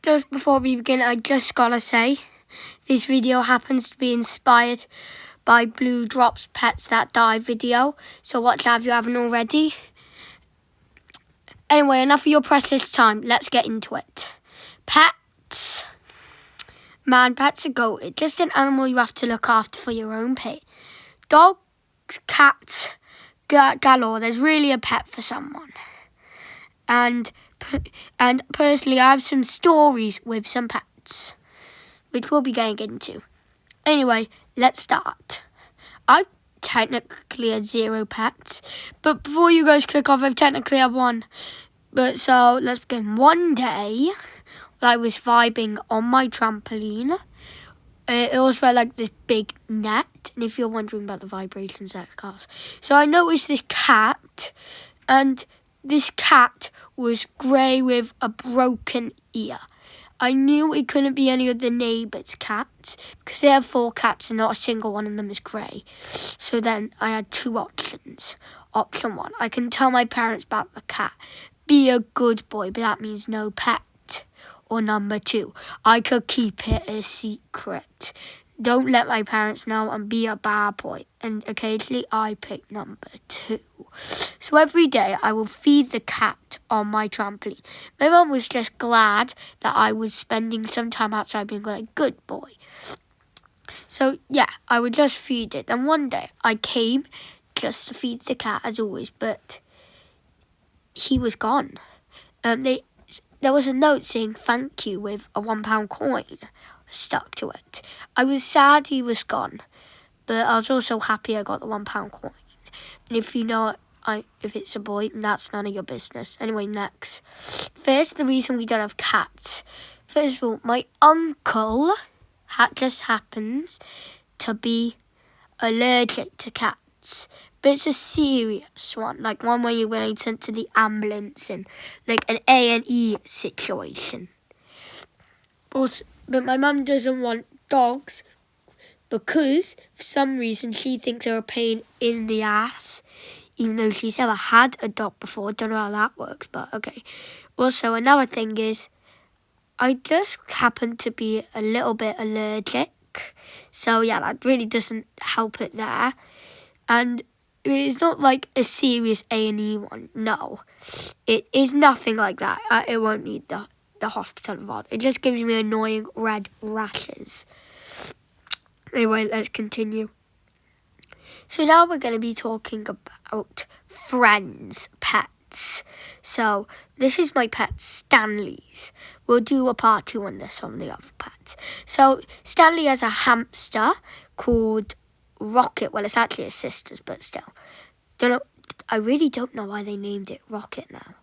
Just before we begin, I just gotta say, this video happens to be inspired by Blue Drops Pets That Die video, so watch that if you haven't already. Anyway, enough of your precious time, let's get into it. Pets. Man, pets are goated. Just an animal you have to look after for your own pet. Dogs, cats, galore, there's really a pet for someone. And personally, I have some stories with some pets, which we'll be getting into. Anyway, let's start. I technically had 0 pets, but before you guys click off, I've technically had 1. But so let's begin. One day, I was vibing on my trampoline. It also had like this big net, and if you're wondering about the vibrations, that's cars. So I noticed this cat, and this cat was grey with a broken ear. I knew it couldn't be any of the neighbours' cats because they have 4 cats and not a single one of them is grey. So then I had 2 options. Option 1, I can tell my parents about the cat. Be a good boy, but that means no pet. Or number 2, I could keep it a secret. Don't let my parents know and be a bad boy. And occasionally I pick number 2. So every day I will feed the cat on my trampoline. My mum was just glad that I was spending some time outside being like a good boy. So yeah, I would just feed it. And one day I came just to feed the cat as always, but he was gone. There was a note saying thank you with a £1 coin stuck to it. I was sad he was gone, but I was also happy I got the £1 coin. And if you know if it's a boy, then that's none of your business. Anyway, next. First, the reason we don't have cats. First of all, my uncle just happens to be allergic to cats. But it's a serious one, like one where you're getting sent to the ambulance and like an A&E situation. Also, but my mum doesn't want dogs because for some reason she thinks they're a pain in the ass, even though she's never had a dog before. Don't know how that works, but okay. Also, another thing is I just happen to be a little bit allergic. So yeah, that really doesn't help it there. And it's not like a serious A&E one, no. It is nothing like that. It won't need the hospital involved. It just gives me annoying red rashes. Anyway, let's continue. So now we're going to be talking about friends' pets. So this is my pet Stanley's. We'll do a part 2 on this on the other pets. So Stanley has a hamster called Rocket. Well, it's actually his sister's, but still. I really don't know why they named it Rocket now.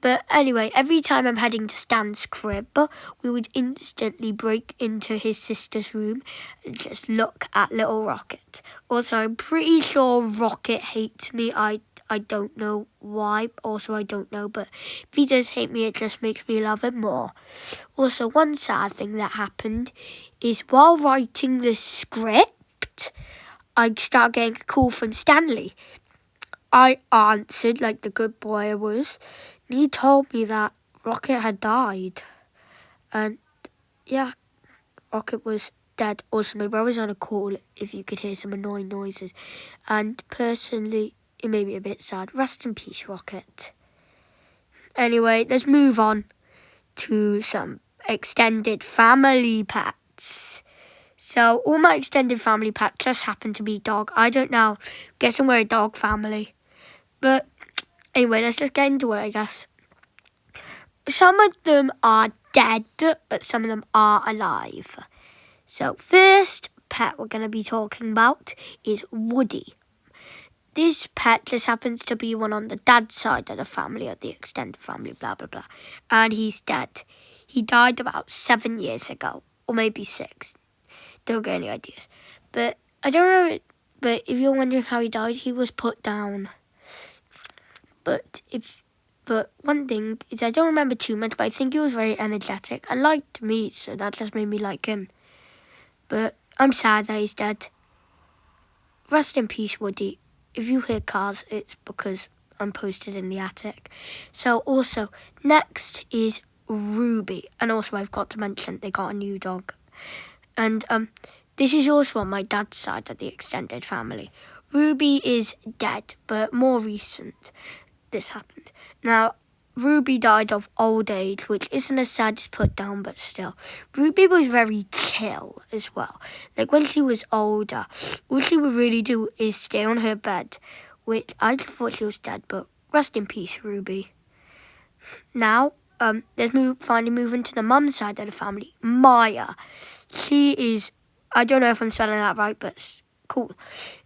But anyway, every time I'm heading to Stan's crib, we would instantly break into his sister's room and just look at little Rocket. Also, I'm pretty sure Rocket hates me. I don't know why. Also, I don't know. But if he does hate me, it just makes me love him more. Also, one sad thing that happened is while writing the script, I started getting a call from Stanley. I answered like the good boy I was. And he told me that Rocket had died. And yeah, Rocket was dead. Also, my brother's on a call if you could hear some annoying noises. And personally, it made me a bit sad. Rest in peace, Rocket. Anyway, let's move on to some extended family pets. So all my extended family pets just happen to be dog. I don't know. Guessing we're a dog family. But anyway, let's just get into it, I guess. Some of them are dead, but some of them are alive. So first pet we're going to be talking about is Woody. This pet just happens to be one on the dad's side of the family, of the extended family, blah, blah, blah. And he's dead. He died about 7 years ago, or maybe 6. Don't get any ideas. But I don't know. But if you're wondering how he died, he was put down. But one thing is I don't remember too much, but I think he was very energetic. I liked me, so that just made me like him. But I'm sad that he's dead. Rest in peace, Woody. If you hear cars, it's because I'm posted in the attic. So also, next is Ruby. And also I've got to mention they got a new dog. And this is also on my dad's side of the extended family. Ruby is dead, but more recent this happened. Now, Ruby died of old age, which isn't as sad as put down, but still. Ruby was very chill as well. Like, when she was older, all she would really do is stay on her bed, which I thought she was dead, but rest in peace, Ruby. Now, let's finally move into the mum side of the family. Maya. She is, I don't know if I'm spelling that right, but it's cool.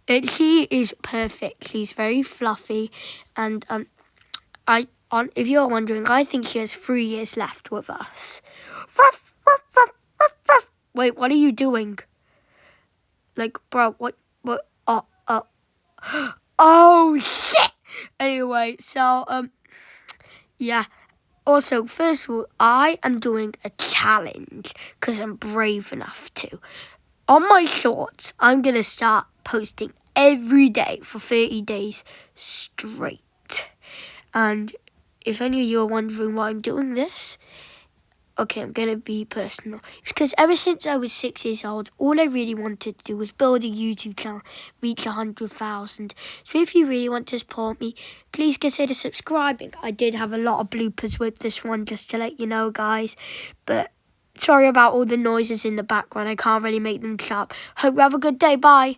She is perfect. She's very fluffy, and if you're wondering, I think she has 3 years left with us. Ruff, ruff, ruff, ruff, ruff. Wait, what are you doing? Like, bro, what, oh, shit! Anyway, so, yeah. Also, first of all, I am doing a challenge, because I'm brave enough to. On my shorts, I'm going to start posting every day for 30 days straight. And if any of you are wondering why I'm doing this, okay, I'm going to be personal. Because ever since I was 6 years old, all I really wanted to do was build a YouTube channel, reach 100,000. So if you really want to support me, please consider subscribing. I did have a lot of bloopers with this one, just to let you know, guys. But sorry about all the noises in the background. I can't really make them sharp. Hope you have a good day. Bye.